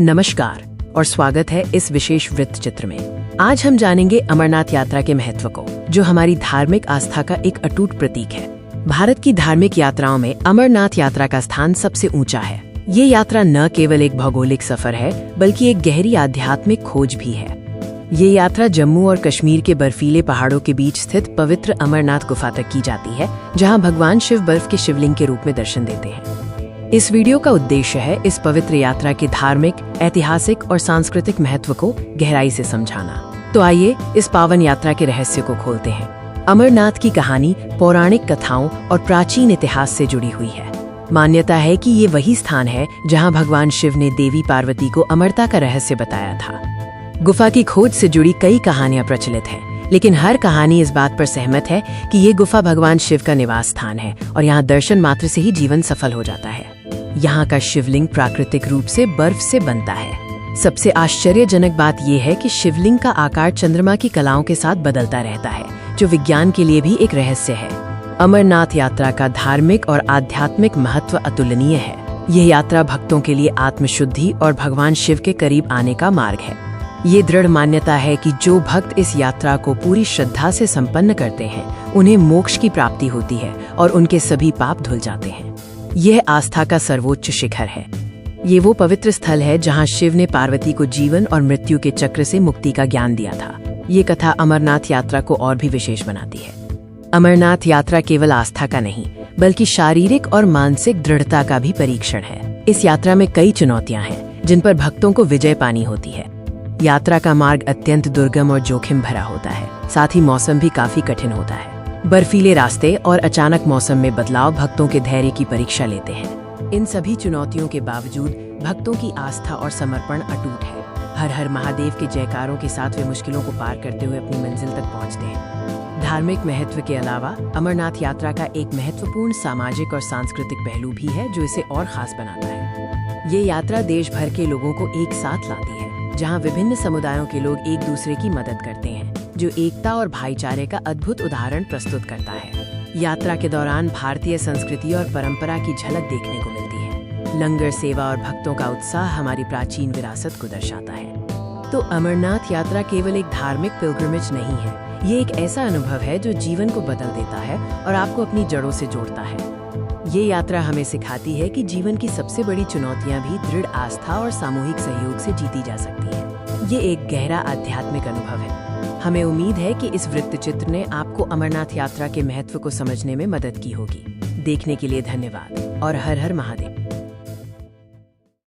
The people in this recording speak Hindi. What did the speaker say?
नमस्कार और स्वागत है इस विशेष वृत्त चित्र में। आज हम जानेंगे अमरनाथ यात्रा के महत्व को, जो हमारी धार्मिक आस्था का एक अटूट प्रतीक है। भारत की धार्मिक यात्राओं में अमरनाथ यात्रा का स्थान सबसे ऊंचा है। ये यात्रा न केवल एक भौगोलिक सफर है, बल्कि एक गहरी आध्यात्मिक खोज भी है। ये यात्रा जम्मू और कश्मीर के बर्फीले पहाड़ों के बीच स्थित पवित्र अमरनाथ गुफा तक की जाती है, जहाँ भगवान शिव बर्फ के शिवलिंग के रूप में दर्शन देते हैं। इस वीडियो का उद्देश्य है इस पवित्र यात्रा के धार्मिक, ऐतिहासिक और सांस्कृतिक महत्व को गहराई से समझाना। तो आइए इस पावन यात्रा के रहस्य को खोलते हैं। अमरनाथ की कहानी पौराणिक कथाओं और प्राचीन इतिहास से जुड़ी हुई है। मान्यता है कि ये वही स्थान है जहां भगवान शिव ने देवी पार्वती को अमरता का रहस्य बताया था। गुफा की खोज से जुड़ी कई कहानियां प्रचलित हैं, लेकिन हर कहानी इस बात पर सहमत है कि ये गुफा भगवान शिव का निवास स्थान है और यहाँ दर्शन मात्र से ही जीवन सफल हो जाता है। यहाँ का शिवलिंग प्राकृतिक रूप से बर्फ से बनता है। सबसे आश्चर्यजनक बात यह है कि शिवलिंग का आकार चंद्रमा की कलाओं के साथ बदलता रहता है, जो विज्ञान के लिए भी एक रहस्य है। अमरनाथ यात्रा का धार्मिक और आध्यात्मिक महत्व अतुलनीय है। यह यात्रा भक्तों के लिए आत्मशुद्धि और भगवान शिव के करीब आने का मार्ग है। ये दृढ़ मान्यता है कि जो भक्त इस यात्रा को पूरी श्रद्धा से संपन्न करते हैं, उन्हें मोक्ष की प्राप्ति होती है और उनके सभी पाप धुल जाते हैं। यह आस्था का सर्वोच्च शिखर है। ये वो पवित्र स्थल है जहां शिव ने पार्वती को जीवन और मृत्यु के चक्र से मुक्ति का ज्ञान दिया था। ये कथा अमरनाथ यात्रा को और भी विशेष बनाती है। अमरनाथ यात्रा केवल आस्था का नहीं, बल्कि शारीरिक और मानसिक दृढ़ता का भी परीक्षण है। इस यात्रा में कई चुनौतियां हैं, जिन पर भक्तों को विजय पानी होती है। यात्रा का मार्ग अत्यंत दुर्गम और जोखिम भरा होता है। साथ ही मौसम भी काफी कठिन होता है। बर्फीले रास्ते और अचानक मौसम में बदलाव भक्तों के धैर्य की परीक्षा लेते हैं। इन सभी चुनौतियों के बावजूद भक्तों की आस्था और समर्पण अटूट है। हर हर महादेव के जयकारों के साथ वे मुश्किलों को पार करते हुए अपनी मंजिल तक पहुंचते हैं। धार्मिक महत्व के अलावा अमरनाथ यात्रा का एक महत्वपूर्ण सामाजिक और सांस्कृतिक पहलू भी है, जो इसे और खास बनाता है। ये यात्रा देश भर के लोगों को एक साथ लाती है, जहाँ विभिन्न समुदायों के लोग एक दूसरे की मदद करते हैं, जो एकता और भाईचारे का अद्भुत उदाहरण प्रस्तुत करता है। यात्रा के दौरान भारतीय संस्कृति और परंपरा की झलक देखने को मिलती है। लंगर सेवा और भक्तों का उत्साह हमारी प्राचीन विरासत को दर्शाता है। तो अमरनाथ यात्रा केवल एक धार्मिक पिलग्रिमेज नहीं है, ये एक ऐसा अनुभव है जो जीवन को बदल देता है और आपको अपनी जड़ों से जोड़ता है। ये यात्रा हमें सिखाती है कि जीवन की सबसे बड़ी चुनौतियां भी दृढ़ आस्था और सामूहिक सहयोग से जीती जा सकती हैं। ये एक गहरा आध्यात्मिक अनुभव है। हमें उम्मीद है कि इस वृत्तचित्र ने आपको अमरनाथ यात्रा के महत्व को समझने में मदद की होगी। देखने के लिए धन्यवाद और हर हर महादेव।